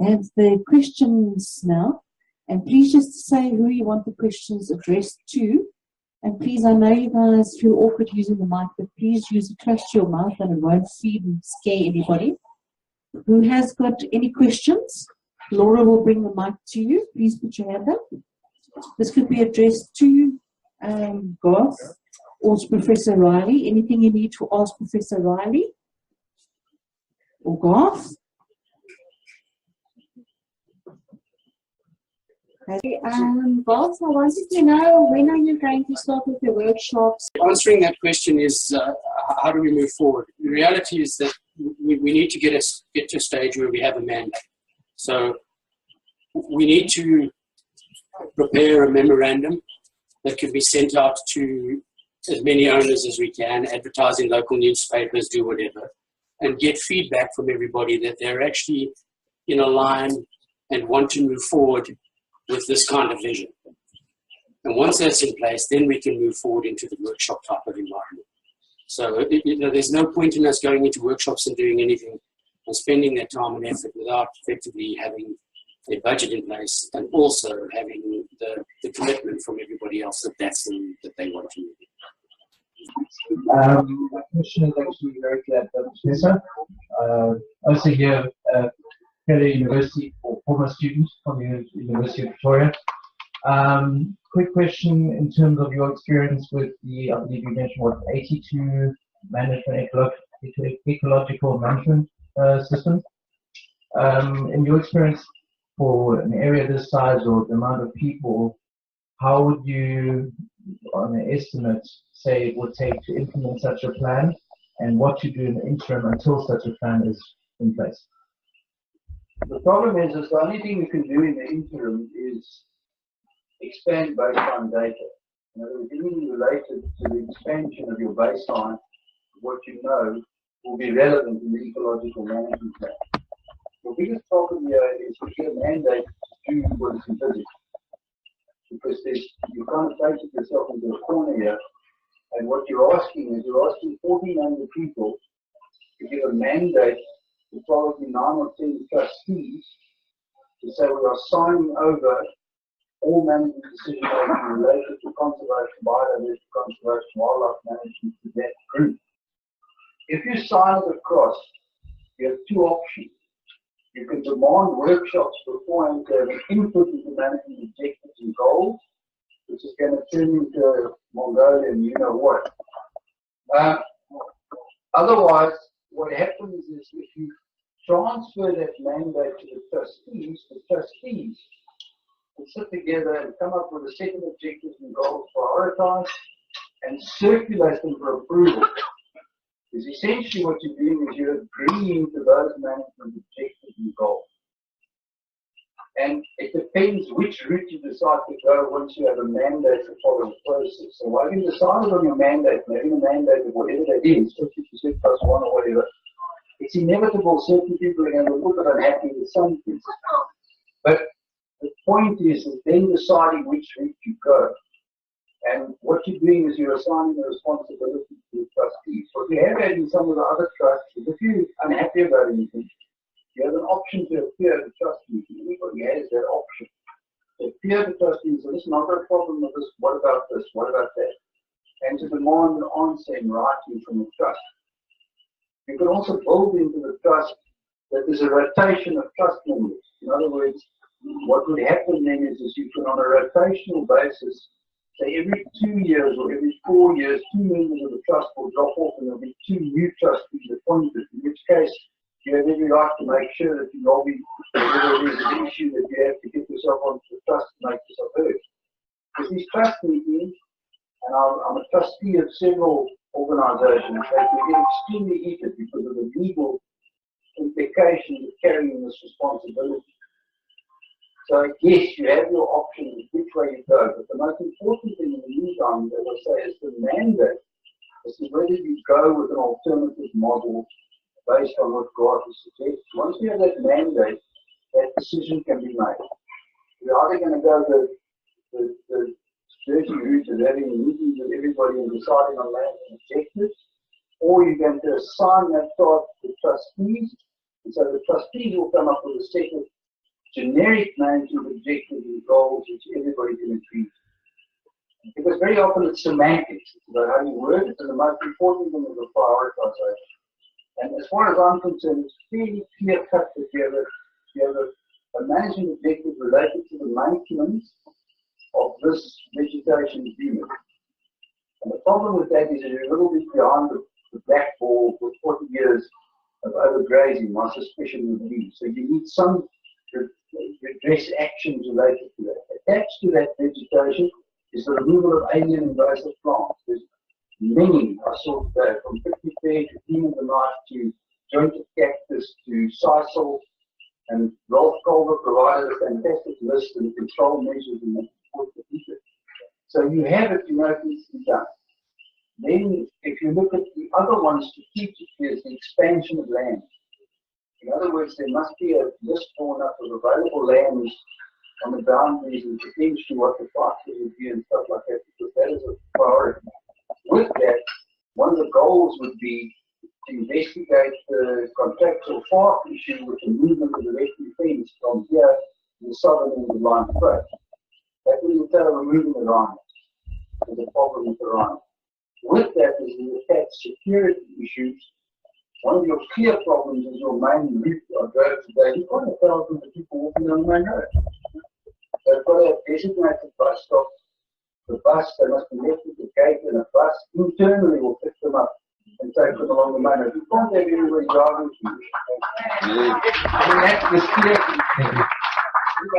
have the questions now. And please just say who you want the questions addressed to. And please, I know you guys feel awkward using the mic, but please use it close to your mouth and it won't feed and scare anybody. Who has got any questions? Laura will bring the mic to you. Please put your hand up. This could be addressed to Garth or to Professor Riley. Anything you need to ask Professor Riley or Garth? Garth, I wanted to know, when are you going to start with the workshops? Answering that question is how do we move forward? The reality is that we need to get to a stage where we have a mandate. So we need to prepare a memorandum that can be sent out to as many owners as we can, advertise in local newspapers, do whatever, and get feedback from everybody that they're actually in a line and want to move forward with this kind of vision. And once that's in place, then we can move forward into the workshop type of environment. So there's no point in us going into workshops and doing anything and spending that time and effort without effectively having a budget in place and also having the commitment from everybody else that that's the route that they want to move. My question is actually very clear, Professor. Also here, Kelly University, or former student from the University of Victoria. Quick question in terms of your experience with the, I believe you mentioned what, 82 management, ecological management systems. In your experience for an area this size or the amount of people, how would you, on an estimate, say it would take to implement such a plan, and what to do in the interim until such a plan is in place? The problem is the only thing you can do in the interim is expand baseline data. In other words, anything related to the expansion of your baseline, what you know, will be relevant in the ecological management plan. The biggest problem here is to get a mandate to do what is envisaged. Because you kind of place yourself into a corner here, and what you're asking is 1,400 people to give a mandate to probably 9 or 10 trustees to say we are signing over all management decision making related to conservation, biodiversity conservation, wildlife management to that group. If you sign it across, you have two options. You can demand workshops beforehand to have an input into management objectives and goals, which is going to turn into Mongolia and you know what. Otherwise, what happens is if you transfer that mandate to the trustees will sit together and come up with a set of objectives and goals prioritized and circulate them for approval. Because essentially what you're doing is you're agreeing to those management objectives and goals. And it depends which route you decide to go once you have a mandate to follow the process. So while you decided on your mandate, maybe a mandate of whatever that is, 50% plus one or whatever, it's inevitable certain people are going to look at unhappy with some things. But the point is then deciding which route you go. And what you're doing is you're assigning the responsibility to the trustees. What we have had in some of the other trusts is if you're unhappy about anything, you have an option to appear at the trust meeting. Everybody has that option. To appear at the trust meeting, so listen, I've got a problem with this, what about this, what about that? And to demand an answer in writing from the trust. You can also build into the trust that there's a rotation of trust members. In other words, what would happen then is you can, on a rotational basis, say every 2 years or every 4 years, 2 members of the trust will drop off and there'll be 2 new trustees appointed, in which case you have every right to make sure that you lobby whether there is an issue that you have to get yourself onto the trust to make yourself heard. Because these trust meetings, and I'm a trustee of several organizations, that we get extremely heated because of the legal implications of carrying this responsibility. So yes, you have your options which way you go, but the most important thing in the meantime, as I say, is the mandate. This is whether you go with an alternative model based on what God has suggested. Once you have that mandate, that decision can be made. You're either going to go the dirty route of having meetings with everybody and deciding on management objectives, or you're going to assign that task to the trustees, and so the trustees will come up with a set of generic management objectives and goals which everybody can agree to. Because very often it's semantics, it's about how you word it, and the most important thing is the prioritization. And as far as I'm concerned, it's fairly clear cut that you have a management objective related to the maintenance of this vegetation unit. And the problem with that is you're a little bit behind the black ball for 40 years of overgrazing, my suspicion would be. So you need some redress actions related to that. Attached to that vegetation is the removal of alien invasive plants. There's many, I saw today, from prickly pear to cream of the night to jointed cactus to sisal, and Rolf Culver provided a fantastic list and control measures in the report for people. So you have it, you know it needs to be done. Then, if you look at the other one strategically, is the expansion of land. In other words, there must be a list drawn up of available lands on the boundaries and potentially what the parcels would be and stuff like that, because that is a priority. With that, one of the goals would be to investigate the contractual farm issue with the movement of the rescue fence from here to the southern end of Line Approach. That will entail removing the rhinos. There's a problem with the rhinos. With that is the attached security issues. One of your clear problems is your main route I drove today. You've got 1,000 people walking on the main road. They've got to have designated bus stops. The bus, they must be left at the gate, and a bus internally will pick them up and take them along the main road. You can't have everybody driving to you. I mean, that's the clear.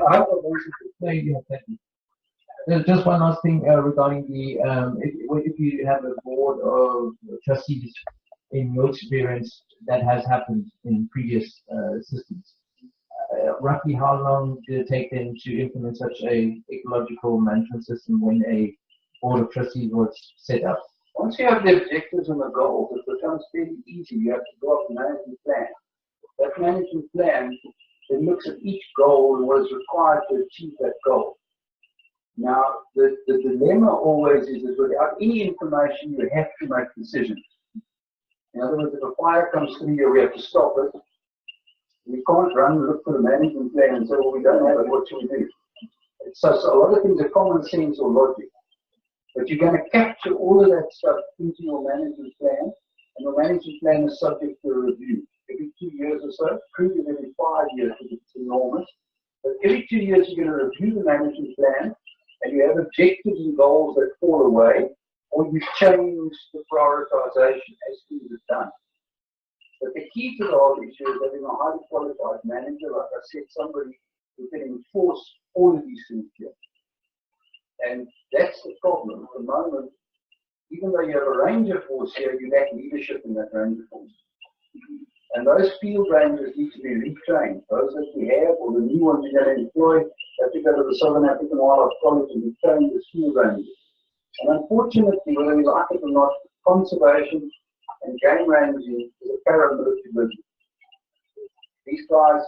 I hope I've answered it. No, you have that. Just one last thing regarding the if you have a board of trustees, in your experience, that has happened in previous systems. Roughly how long did it take them to implement such a ecological management system when a board of trustees was set up? Once you have the objectives and the goals, it becomes fairly easy. You have to go off a management plan. That management plan then looks at each goal and what is required to achieve that goal. Now, the dilemma always is that without any information, you have to make decisions. In other words, if a fire comes through here, we have to stop it. We can't run and look for the management plan and say, well, we don't have it, what should we do? So a lot of things are common sense or logic. But you're going to capture all of that stuff into your management plan, and your management plan is subject to a review. Every 2 years or so, prove it every 5 years because it's enormous. But every 2 years, you're going to review the management plan, and you have objectives and goals that fall away, or you change the prioritization as things are done. But the key to the whole issue is having a highly qualified manager, like I said, somebody who can enforce all of these things here. And that's the problem. At the moment, even though you have a ranger force here, you lack leadership in that ranger force. And those field rangers need to be retrained. Those that we have, or the new ones you're going to employ, have to go to the Southern African Wildlife College and be trained as field rangers. And unfortunately, whether we like it or not, conservation and game ranging is a paramilitary business. These guys,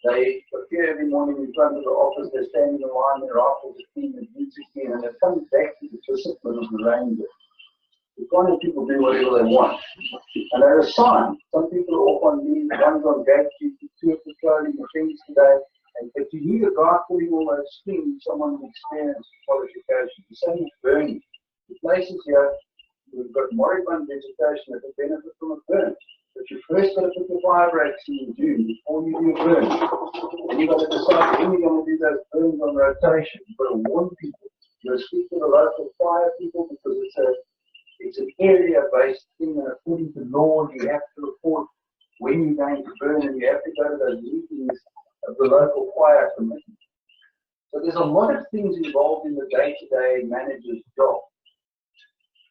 they appear every morning in front of the office, they're standing in line, their rifles are clean, their boots are clean, and it comes back to the discipline of the ranger. You can't have people do whatever they want. And they're assigned. Some people are off on leave, one's on gate duty, 2 are patrolling the things today. But you need a guy pulling all those strings, someone with experience and qualifications. The same as burning. The places here, we've got moribund vegetation that will benefit from a burn. But you first got to put the fire breaks in June before you do a burn. And you've got to decide when you're going to do those burns on rotation. You've got to warn people. You've got to speak to the local fire people because it's an area-based thing, and according to law, you have to report when you're going to burn, and you have to go to those meetings of the local fire committee. So there's a lot of things involved in the day-to-day manager's job,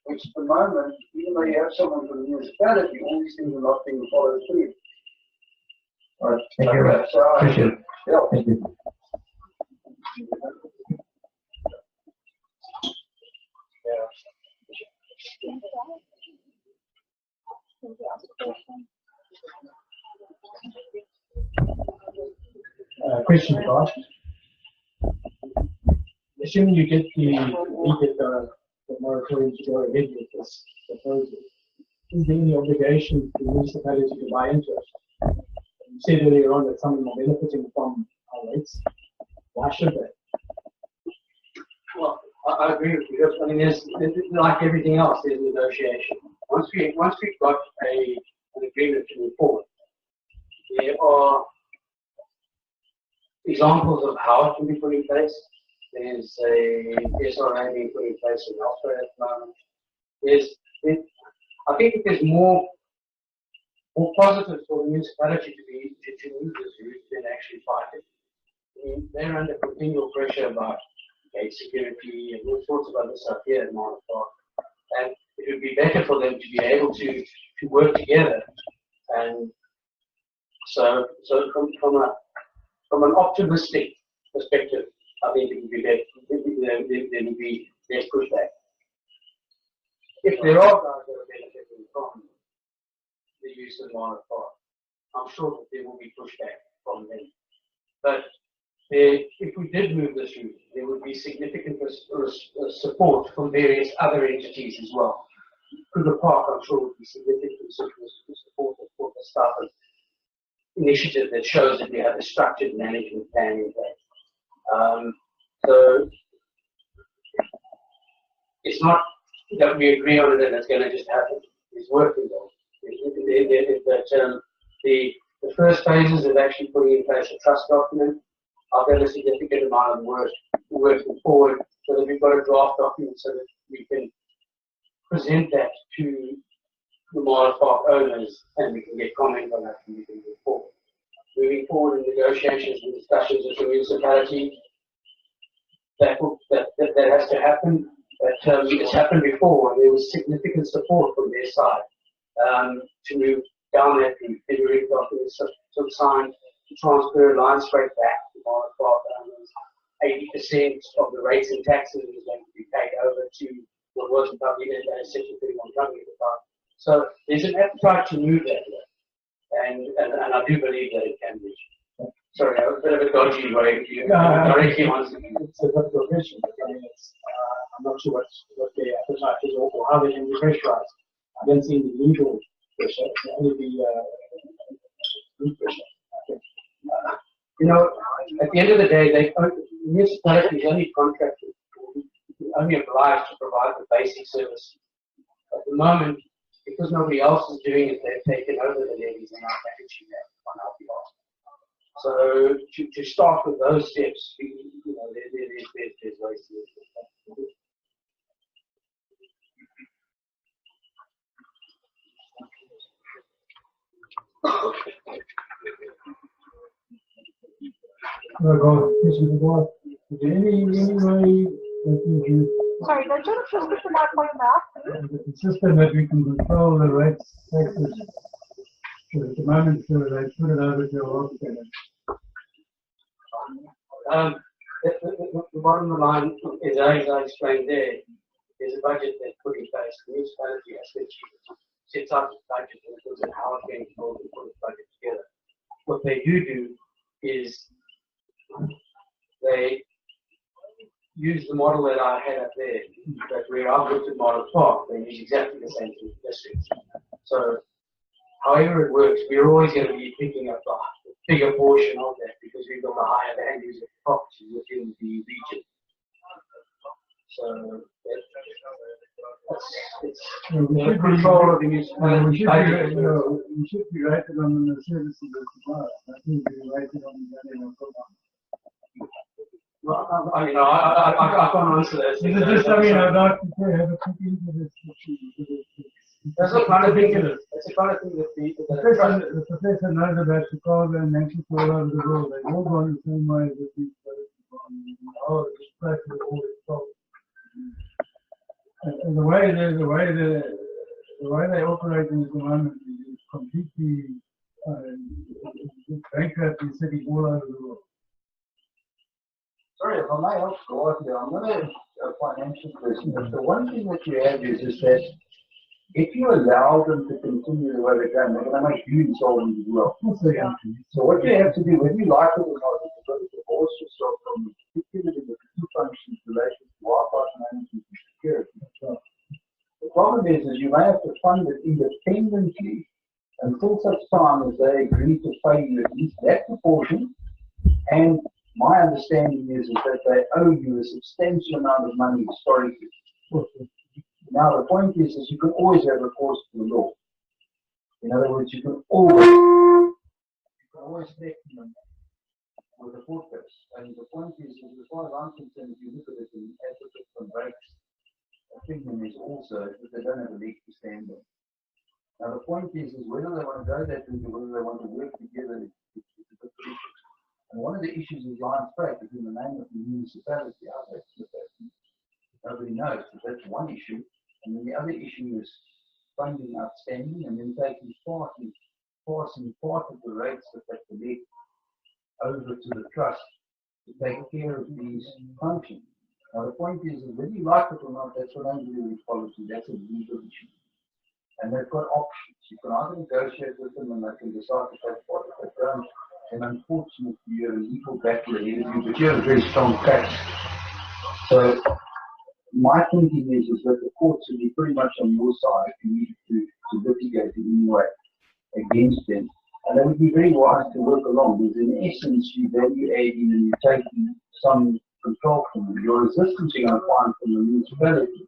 which at the moment, even though you have someone from the municipality, all these things are not being followed through. All right, thank you very much. Appreciate it. Yeah. Thank you. Question asked. Assuming you get the moratorium to go ahead with this proposal, is there any obligation to the municipality to buy into it? You said earlier on that some of them are benefiting from our rates. should they? Well, I agree with you. I mean, there's like everything else, there's negotiation. Once we've got an agreement to move forward, there are examples of how it can be put in place. There's a SRA being put in place in elsewhere at the moment. I think if there's more positive for the municipality to move this route than actually fight it. I mean, they're under continual pressure about gate security and all sorts of other stuff here at Marltoh. And it would be better for them to be able to work together. And so from an optimistic perspective, I think it would be better. There would be less pushback. If there are guys that are benefiting from the use of Marltoh, I'm sure that there will be pushback from them. But if we did move this route, there would be significant support from various other entities as well. Through the park, I'm sure would be significant support for the staff initiative that shows that we have a structured management plan in place. So it's not that we agree on it and it's going to just happen. There's work involved. The first phases of actually putting in place a trust document, I've done a significant amount of work working forward so that we've got a draft document so that we can present that to the Marltoh owners and we can get comment on that and we can move forward. Moving forward in negotiations and discussions with the municipality, that has to happen. But it's happened before and there was significant support from their side to move down that route. Federal documents signed to transfer lines straight back to Marltoh. 80% of the rates and taxes is going to be paid over to what wasn't public and essentially putting on company at the time. So there's an appetite to move that way. And I do believe that it can be. Sorry, I was a bit of a dodgy way. Directly answer. It's a difficult question. I mean, I'm not sure what the appetite is or how they can be pressurized. I don't see any legal pressure. It's only the pressure, I think. You know, at the end of the day, the municipality is only contracted, only obliged to provide the basic service. At the moment, because nobody else is doing it, they've taken over the levies and are managing that on our behalf. So to start with those steps, you know, there's ways to do it. Is there any way that you Sorry, don't you just listen out for your mouth? the system that we can control the rates, taxes, so at the moment they put it over to our tenants? The bottom line is, as I explained there, there's a budget that's put in place. The municipality has to set up its budget and it looks at how it's going to build and put its budget together. What they do is they use the model that I had up there, but where I've looked at Marltoh, they use exactly the same thing for districts. So, however it works, we're always going to be picking up a bigger portion of that because we've got a higher land use of property within the region. So, it's the control of the municipality. We should be rated on the services that provide. I think we rated on the value of Well, I can't answer that. Just, I mean, I'd like to have a quick into this. That's the kind of thing that the professor knows about Chicago and Mexico all over the world. They've all gone the same way as these places. It's practically all this problem. And the way they operate in the moment is completely bankrupting cities all over the world. Sorry, if I may help go out here, I'm not a financial person, but the one thing that you have is that if you allow them to continue the way they're going, they're going to make you insolvent as well. So what you have to do, whether you like it or not, is you've got to divorce yourself from particularly the two functions related to Wi-Fi management and security. The problem is you may have to fund it independently until such time as they agree to pay you at least that proportion and My understanding is that they owe you a substantial amount of money historically. Now the point is you can always have recourse to the law. In other words, you can always take them with a court case. And the point is, as far as I'm concerned, if you look at it, the advocate for breaks opinion is also that they don't have a leg to stand on. Now the point is whether they want to go that route or whether they want to work together. And one of the issues is Lions Break is in the name of the municipality. Nobody knows, but that's one issue. And then the other issue is funding outstanding and then taking passing part of the rates that they collect over to the trust to take care of these functions. Now the point is whether you like it or not, that's what I'm doing with policy. That's a legal issue. And they've got options. You can either negotiate with them and they can decide to take part. If they don't, then unfortunately you're a legal battle ahead of you, but you have a very strong case. So my thinking is that the courts will be pretty much on your side if you need to litigate in any way against them. And they would be very wise to work along, because in essence you're value adding and you're taking some control from them. Your resistance you're going to find from the municipality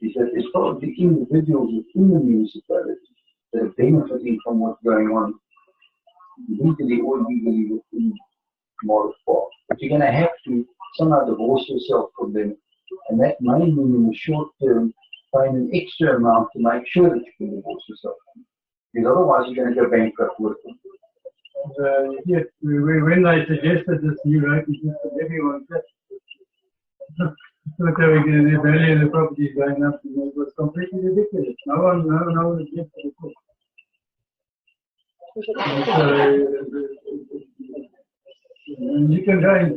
is that there's probably individuals within the municipality that are benefiting from what's going on legally or illegally within Marltoh. But you're going to have to somehow divorce yourself from them, and that may mean in the short term paying an extra amount to make sure that you can divorce yourself from them. Because otherwise you're going to go bankrupt with them. Yes, when I suggested this new right system, everyone said the value of the property is going up. It was completely ridiculous. No one suggested it. You can go and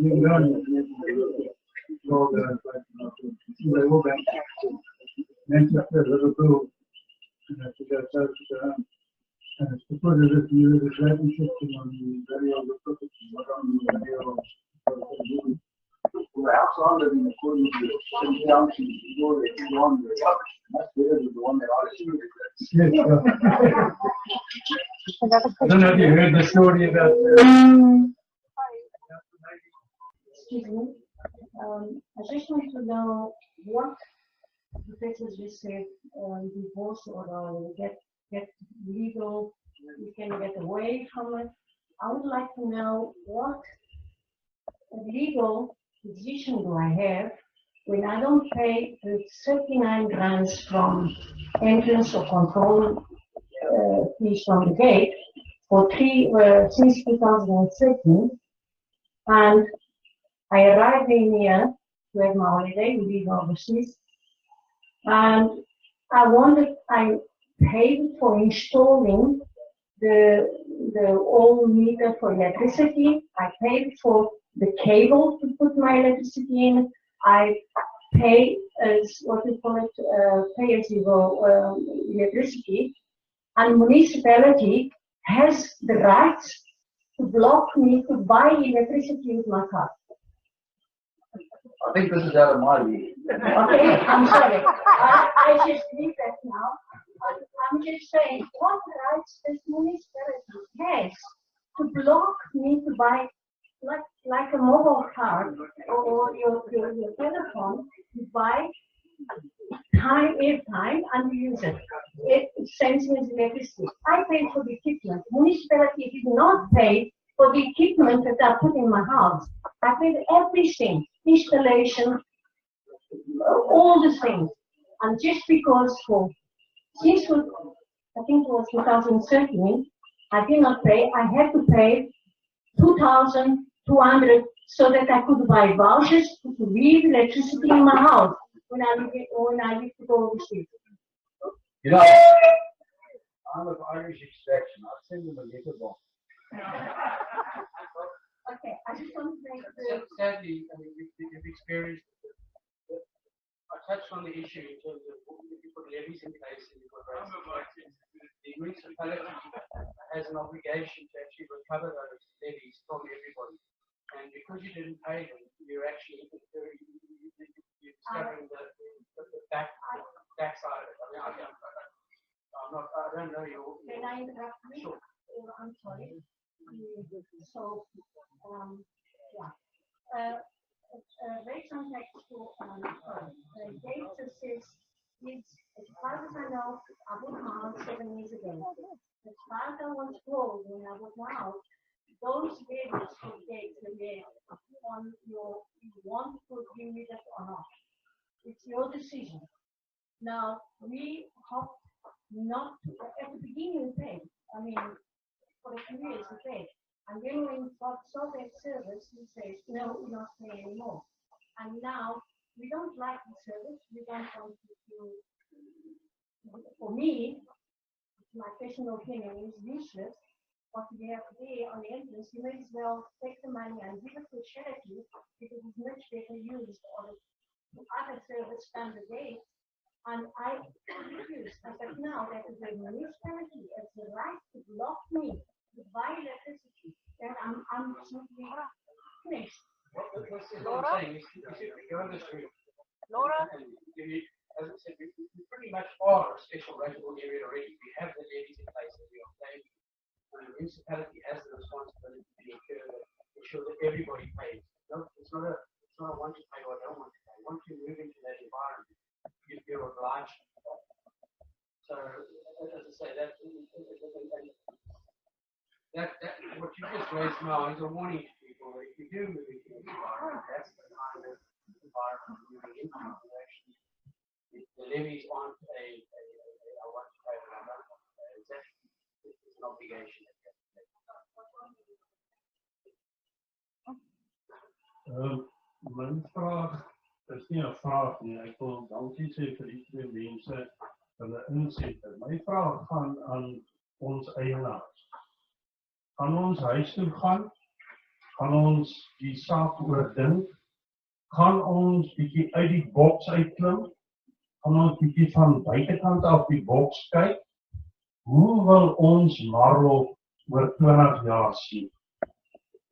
Manchester, Liverpool, to go south to because of this new rating system on the value of the property, not on the value of the The house I live in, according to the Junction, is already one that's better than the one that I see. Yes, I don't know if you heard the story about Excuse me. I just want to know what the professors just said, divorce or get legal, you can get away from it. I would like to know what legal position do I have when I don't pay the 39 grants from entrance or control fees from the gate for since 2013, and I arrived in here to have my holiday, we live overseas, and I paid for installing the old meter for electricity. I paid for the cable to put my electricity in. I pay as what we call it, pay as you go electricity, and municipality has the rights to block me to buy electricity with my car. I think this is out of my league. Okay, I'm sorry. I just leave that now. I'm just saying, what rights does municipality has to block me to buy like a mobile card or your telephone, you buy airtime and you use it. It sends me electricity. I pay for the equipment. Municipality did not pay for the equipment that I put in my house. I paid everything, installation, all the things. And just because since I think it was 2013, I did not pay. I had to pay 2,200 so that I could buy vouchers to leave electricity in my house when I used to go overseas. You know, I'm of Irish extraction. I'll send them a letter box. Okay, I just want to make Sadly, I mean, we've experienced. I touched on the issue in terms of if you put levies in place and you've got rates in place. The municipality has an obligation to actually recover those levies from everybody. And because you didn't pay them, you're actually discovering the backside of it. I mean, I don't know your. Can I interrupt you? Sure. I'm sorry. So, yeah. but now those ladies who take the lid on you want to agree with it or not. It's your decision. Now, we have not, at the beginning, we paid. I mean, for a few years, we paid. And then when we saw that service, we say, no, we're not paying anymore. And now, we don't like the service. We don't want to, for me, my personal opinion is useless. What we have there on the entrance, you may as well take the money and give it to charity because it's much better used on other service standard days. And I refuse. I said, now that is a municipality, it's the right to block me to buy electricity. Then I'm simply finished. What I'm saying is, you're on the street. Laura? As I said, we pretty much are a special rateable area already. We have the levies in place that we are paying. And the municipality has the responsibility to ensure that everybody pays. No, it's not a want to pay or don't want to pay. Once you move into that environment, you're obliged to pay. So, as I say, that what you just raised now is a warning to people. If you do move into an environment, that's the kind of environment you're moving into. Actually, the levies aren't a want to pay or I don't want to pay. It's actually it's an obligation. Mijn vraag is nie 'n vraag nie. Ek wil dankie sê vir die twee mense vir hulle insette. My vraag gaan aan ons eienaars. Gaan ons huis toe gaan? Gaan ons die saak oordink? Gaan ons bietjie uit die boks uitklim? Gaan ons bietjie van buitekant af die boks kyk? Hoe wil ons Marltoh oor 20 jaar sien?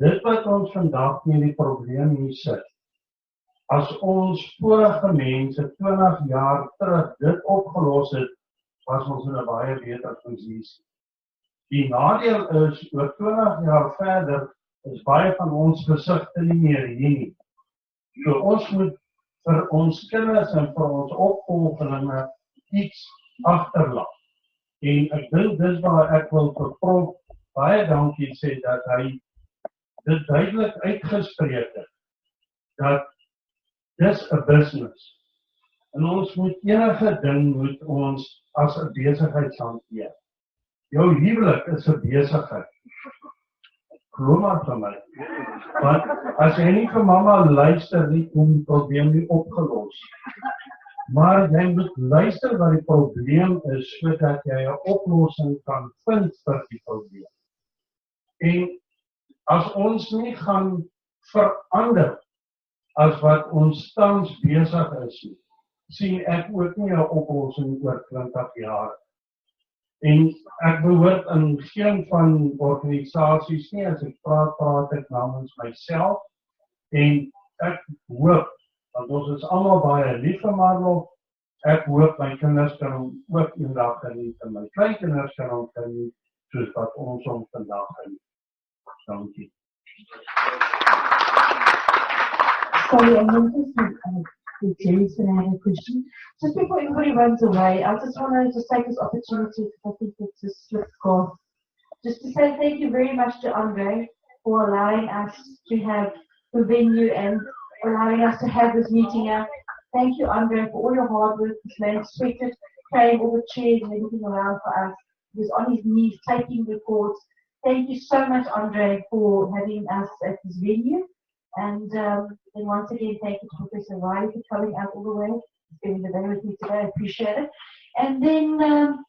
Dit wat ons vandag met die probleem hier sit. As ons vorige mense 20 jaar terug dit opgelos het, was ons in 'n baie beter posisie. Die nadeel is, oor 20 jaar verder, is baie van ons gesigte nie meer hier nie. So ons moet vir ons kinders en vir ons opvolgelinge iets agterlaat. En ek dink dis waar ek wil vir Prof baie dankie sê dat hy dit duidelik uitgespreek het, dat dis 'n business. En ons moet enige ding moet ons as 'n besigheid hanteer. Jou huwelik is 'n besigheid. Glo maar vir my. Want as jy nie vir mamma luister nie, kom die probleem nie opgelos. Maar jy moet luister wat die probleem is, sodat jy 'n oplossing kan vind vir die probleem. En as ons nie gaan verander as wat ons tans besig is, sien ek ook nie 'n oplossing oor 20 jaar. En ek behoort in geen van organisasies nie, as ek praat ek namens myself. En ek hoop, want ons is almal baie lief vir Marltoh, ek hoop my kinders kan hom ook eendag geniet en my kleinkinders kan hom geniet, soos wat ons hom vandag geniet. Dankie. Sorry, I'm interested in Jerry's going to have a question. Just before everybody runs away, I just want to just take this opportunity, because I think it's a slip call, just to say thank you very much to Andre for allowing us to have the venue and allowing us to have this meeting out. Thank you, Andre, for all your hard work. This man sweated, carrying all the chairs and everything around for us. He was on his knees taking records. Thank you so much, Andre, for having us at this venue. And once again, thank you to Professor Riley for coming out all the way, spending the day with me today. I appreciate it. And then,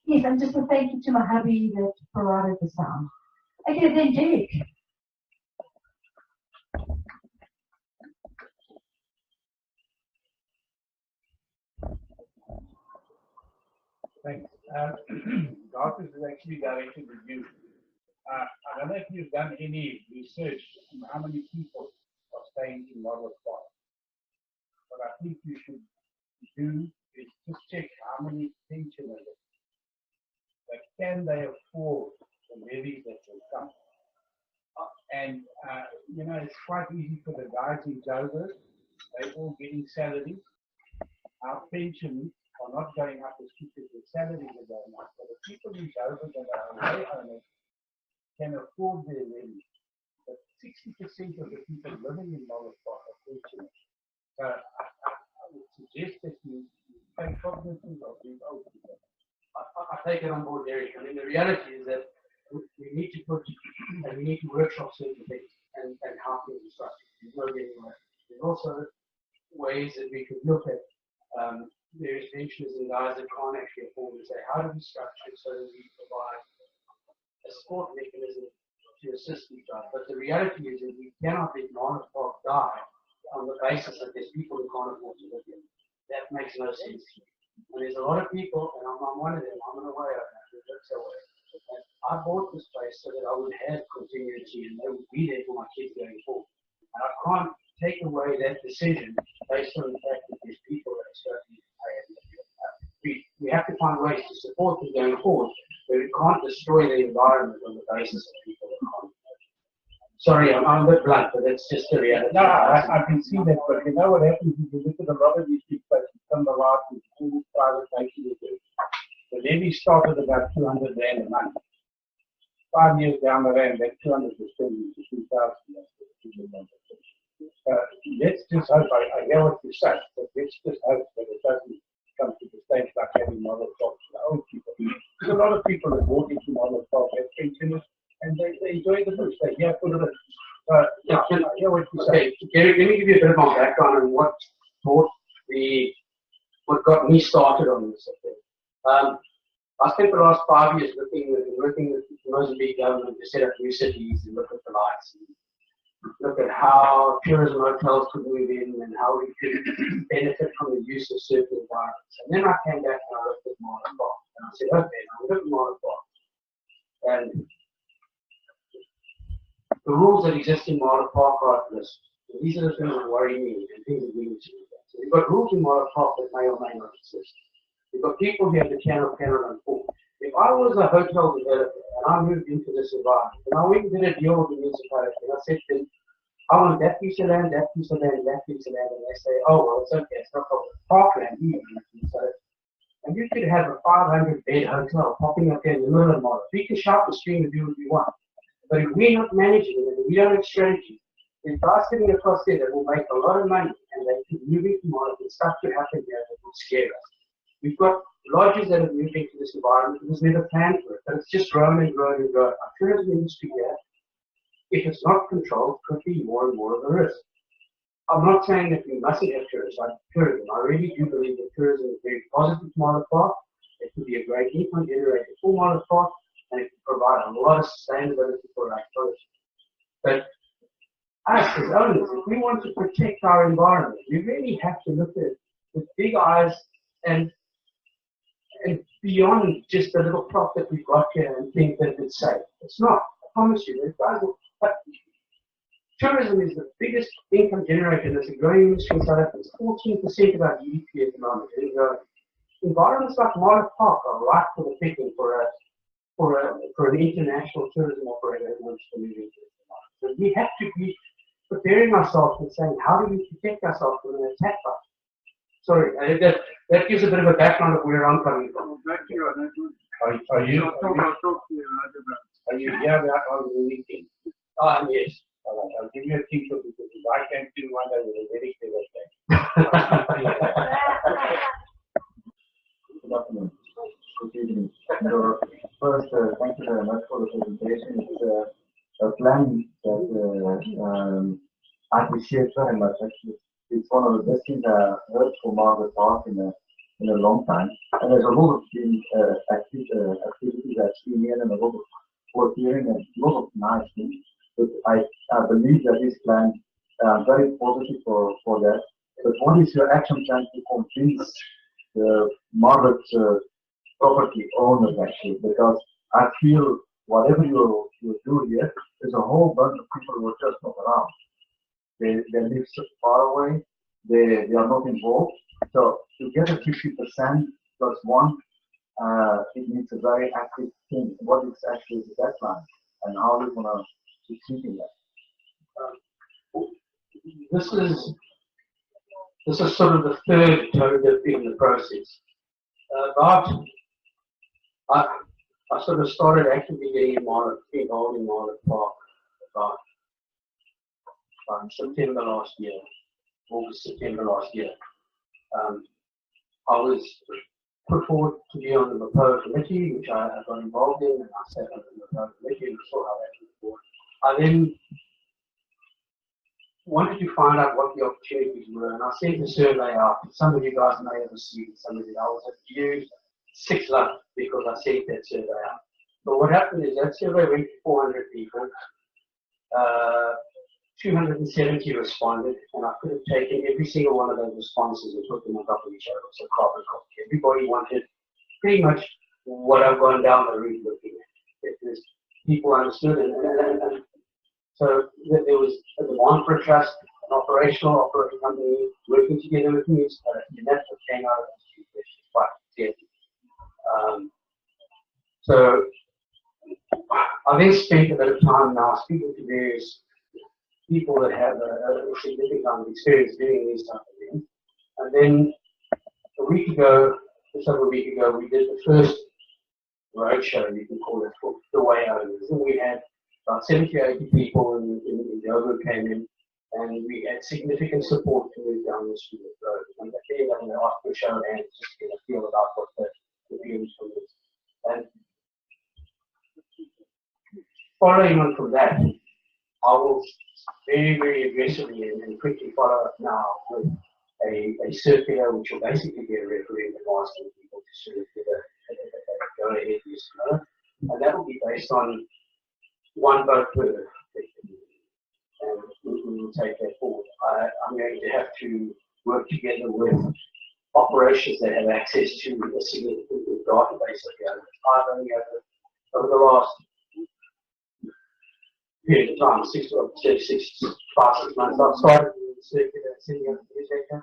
yes, and just a thank you to my hubby that provided the sound. Okay, then, Derek. Thanks. Doctors is actually directed with you. I don't know if you've done any research on how many people are staying in Marltoh Park. What I think you should do is just check how many pensioners that can they afford the levies that will come. And you know, it's quite easy for the guys in Joburg. They're all getting salaries. Our pensions are not going up as quick as the salaries are going up. So the people in Joburg that are away owners can afford their levy. But 60% of the people living in Marltoh are fortunate. So I would suggest that you take cognizance of these old people. I take it on board, Eric. I mean, the reality is that we need to put and we need to workshop certain things and how things are structured. There's no getting away. There's also ways that we could look at various ventures and guys that can't actually afford to say, how do we structure it so that we provide a support mechanism to assist each other? But the reality is that we cannot let Marltoh die on the basis that there's people who can't afford to live here. That makes no sense. And there's a lot of people, and I'm one of them, I'm in a way of that, who lives that way. And I bought this place so that I would have continuity and they would be there for my kids going forward. And I can't take away that decision based on the fact that there's people that are struggling to pay it. We have to find ways to support them going forward, but we can't destroy the environment on the basis of people that can't. Sorry, I'm a bit blunt, but it's just the reality. No, I can see that, but you know what happens if you look at a lot of these big places, some of the large private places, the levy started about 200 rand a month. 5 years down the line, that 200 was turned into 2,000. Let's just hope, I hear what you say, but let's just hope that it doesn't come to the stage like having Marltoh for old people. There's a lot of people that walk into Marltoh as pensioners, and they enjoy the bush. They hear full of it. I hear what you say. Gary, let me give you a bit of my background on what got me started on this. I spent the last 5 years working with the Mozambique government to set up new cities and look at the lights, and look at how tourism hotels could move in and how we could benefit from the use of certain environments. And then I came back and I looked at Marltoh, and I said, okay, now look at Marltoh. And the rules that exist in Marltoh are this. These are the things that worry me and things that we need to do. So we've got rules in Marltoh that may or may not exist. We've got people here that cannot afford. If I was a hotel developer and I moved into this environment, and I went and did a deal with the municipality, and I said to them, I want that piece of land, that piece of land, that piece of land, and they say, oh, well, it's okay, it's not problem. Parkland, and you could have a 500-bed hotel popping up there in the middle of Marltoh. We can shout the stream and do what we want. But if we're not managing it, and we don't have strategy, there's guys sitting across there that will make a lot of money, and they keep moving to Marltoh, and stuff could happen here that will scare us. We've got lodges that have moved into this environment. It was never planned for it, but it's just growing and growing and growing. Our tourism industry here, if it's not controlled, could be more and more of a risk. I'm not saying that we mustn't have tourism. I really do believe that tourism is very positive to Marltoh. It could be a great income generator for Marltoh, and it can provide a lot of sustainability for our tourism. But us as owners, if we want to protect our environment, we really have to look at it with big eyes and beyond just the little plot that we've got here and think that it's safe. It's not. I promise you. But tourism is the biggest income generator. There's a growing industry in South Africa. It's 14% of our GDP at the moment. Environments like Marltoh are ripe for the picking for an international tourism operator who wants to move into this environment. So we have to be preparing ourselves and saying, how do we protect ourselves from an attack by? Sorry, that gives a bit of a background of where I'm coming from. Are you here on the meeting? Yes. I'll give you a teacher because if I can't do one, I will very clear. Good afternoon. Good evening. So first, thank you very much for the presentation. It's a plan that I appreciate very much. Actually, it's one of the best things I heard from Marltoh in a long time. And there's a lot of activities I've seen here and a lot of work hearing and a lot of nice things. But I believe that this plan, I'm very positive for that. But what is your action plan to convince the Marltoh property owners actually? Because I feel whatever you do here, there's a whole bunch of people who are just not around. They live so far away, they are not involved. So to get a 50% plus one, it needs a very active thing. What is actually the deadline and how are we going to succeed in that? This is sort of the third toe dip in the process. I sort of started actively getting involved in Marltoh about September last year, August, September last year. I was put forward to be on the Marltoh committee, which I got involved in, and I sat on the Marltoh committee and saw how that was forward. I then wanted to find out what the opportunities were, and I sent a survey out. Some of you guys may have received some of it. I was due 6 months because I sent that survey out. But what happened is that survey went to 400 people. 270 responded, and I could have taken every single one of those responses and put them on top of each other. So carbon copy. Everybody wanted pretty much what I've gone down the route looking at. Because people understood, and so there was a demand for a trust, an operational operating company working together with municipality, and that's what came out of those two questions quite clearly. So I then spent a bit of time now speaking to various people that have a significant amount of experience doing these type of things. And then several weeks ago, we did the first roadshow, you can call it, for the way owners. And we had about 70 or 80 people in Joburg came in, and we had significant support to move down the street road. And at the end, I'm going to ask for a show of hands just to get a feel about what the views from this. And following on from that, I will very, very aggressively and quickly follow up now with a circular which will basically be a referendum asking people to sort of get a go ahead, yes or no. And that will be based on one vote per effectively. And we will take that forward. I'm going to have to work together with operations that have access to a significant database of the others. I've only over the last period of time, 6 months, I've started the circular sending out the newsletter.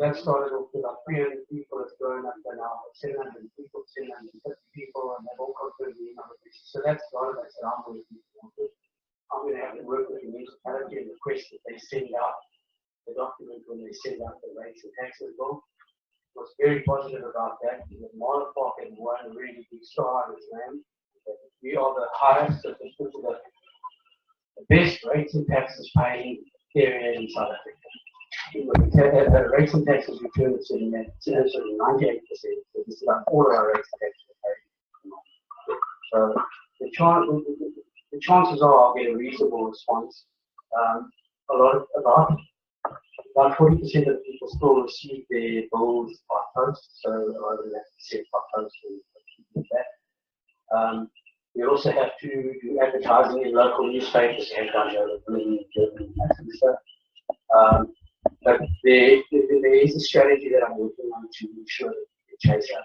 That started off with about 300 people. It's grown up to now 700 people, 750 people, and they've all confirmed the email addresses. So that's the database that I'm working with. I'm going to have to work with the municipality and request that they send out the document when they send out the rates and taxes bill. What's very positive about that is that Marltoh had one really big star in its name. We are the highest, the best rates and taxes paying area in South Africa. Rates and taxes return is sitting at 98%. So this is about all of our rates and taxes are paid. So the chances are I'll get a reasonable response. About 40% of people still receive their bills by post, so rather than sent by post and keep that. We also have to do advertising in local newspapers, have done Germany, that kind of stuff. But there is a strategy that I'm working on to ensure that we can chase out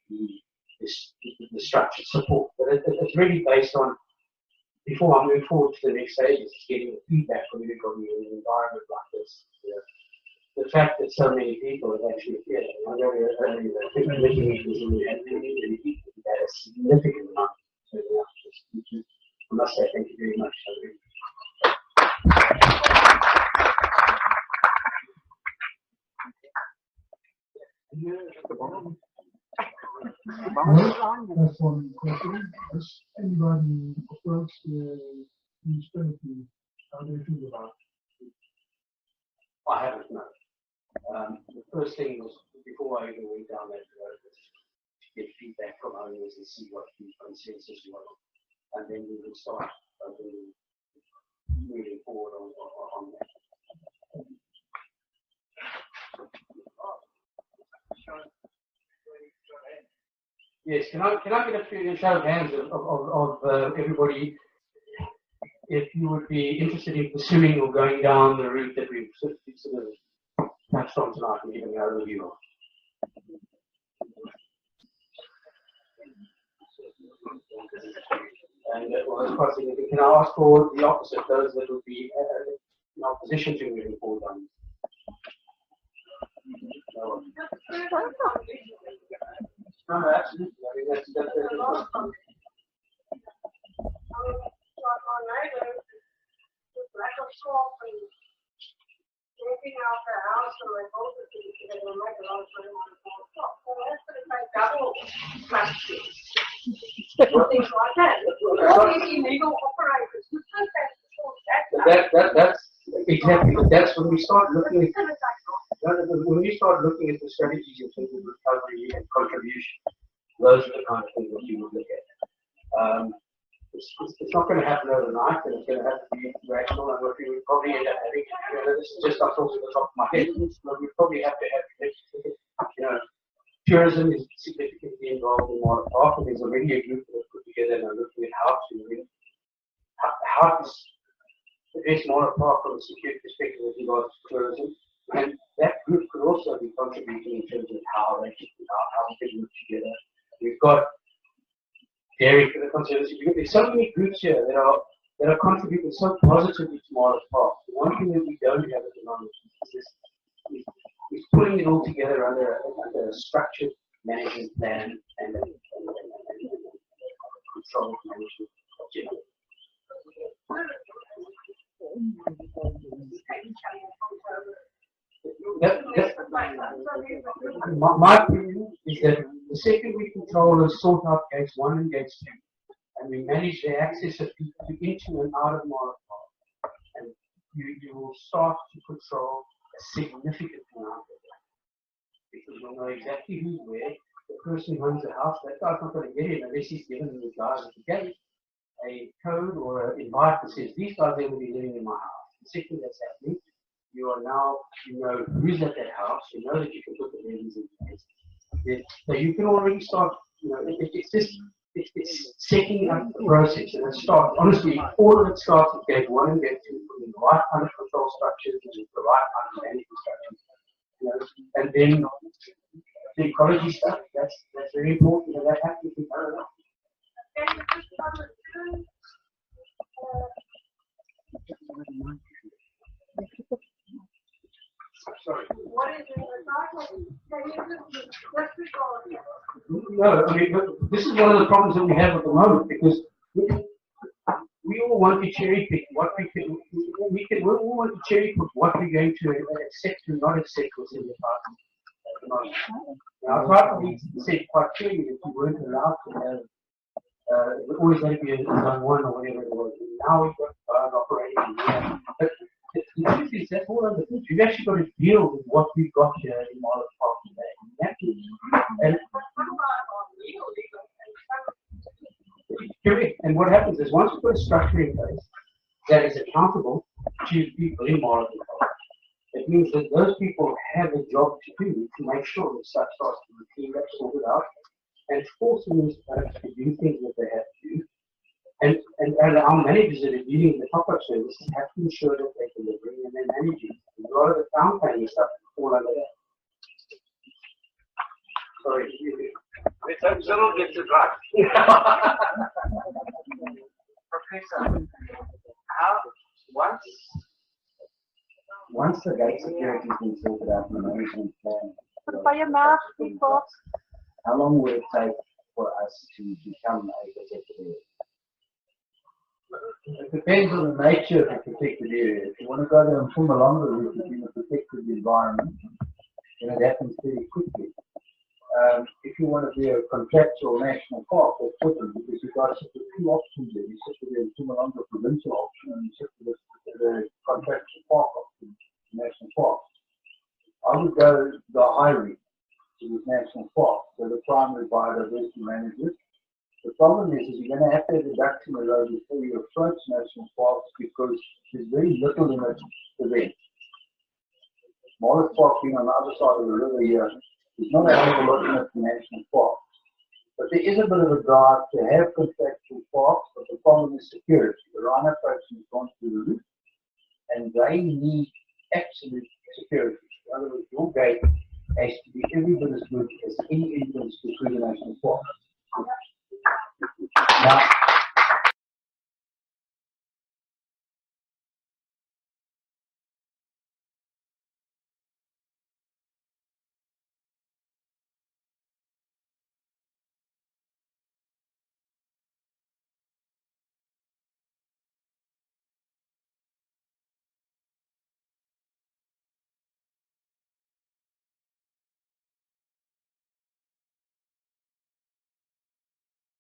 the structured support. But it's really based on, before I move forward to the next stage, it's getting the feedback from everybody in an environment like this. The fact that so many people have actually appeared, I know earlier that 50 meetings and we had many people that a significant amount. So, I must say thank you very much. That's one question. Has anybody approached the municipality? How do you feel about it? I haven't, no. The first thing was, before I even went down that road, was to get feedback from owners and see what the consensus was. And then we would start moving forward on that. Yes, can I get a show of hands of everybody if you would be interested in pursuing or going down the route that we've sort of touched on tonight and giving an overview of. And well, that's quite significant. Can I ask for the opposite, those that would be in opposition to moving forward on this? No, absolutely. I mean, that's Taking out the house or like both of these, they will make a lot of money on the top. So that's pretty much double plastic. things like that. All these illegal operators, you still have to sort that. That's exactly. But that's when we start looking at when we start looking at the strategies in terms of recovery and contribution. Those are the kind of things that you would look at. It's not going to happen overnight, and it's going to have to be rational. And what we would probably end up having, this is just I'm talking the top of my head, but we probably have to have, tourism is significantly involved in Marltoh, and there's already a group that put together and are looking at how to address Marltoh from a security perspective with regards to tourism. And that group could also be contributing in terms of how we can work together. We've got Dairy for the Conservancy. There's so many groups here that are contributing so positively to Marltoh. The one thing that we don't have at the moment is putting it all together under a structured management plan and control management objective. My opinion is that the second we control and sort out gates 1 and gates 2, and we manage the access of people into and out of Marltoh, and you will start to control a significant amount of that. Because you'll know exactly who's where. The person who owns the house, that guy's not going to get in unless he's given the guys at the gate a code or an invite that says, these guys are going to be living in my house. The second that's happening, you know who's at that house, you know that you can put the babies in place. So you can already start, it's setting up the process, and it starts, honestly, all of it starts with gate 1 and gate 2, putting the right kind of control structures, the right kind of management structures, and then the ecology stuff, that's very important, and that happens in parallel. Sorry. What is it? No, I mean, but this is one of the problems that we have at the moment, because we all want to cherry pick what we all want to cherry pick what we're going to accept and not accept within the party at the moment. Now, I tried to say quite clearly that we weren't allowed to have it always had to be a zone 1 or whatever it was. And now we've got operating here. But the truth is, that's all under the We've actually got to deal with what we've got here in Marltoh today. And what happens is, once we put a structure in place that is accountable to people in Marltoh, it means that those people have a job to do to make sure that stuff starts to be cleaned up, sorted out, and forcing municipalities to do things that they have to do. And our managers that are dealing in the top-up services have to ensure that they're delivering and they're managing. A lot of the town planning stuff fall under that. Sorry. Let's hope Cyril gets it right. Professor, once the gate security has been sorted out in the management plan, how long will it take for us to become a protected area? It depends on the nature of the protected area. If you want to go there and swim along the route in a protected environment, then it happens very quickly. If you want to be a contractual national park, that's different, because you've got two options there. You sit with the swim along the provincial option, and you sit with the contractual park option, national park. I would go the high route to the national park, so the primary biodiversity managers. The problem is you're going to have to have a ducks in a row before you approach national parks, because there's very little limit to them. Marltoh Park being on the other side of the river here, there's not a hell of a lot limit to national parks. But there is a bit of a drive to have contractual parks, but the problem is security. The rhino folks have gone through the roof, and they need absolute security. In other words, your gate has to be every bit as good as any entrance between the national parks. Now,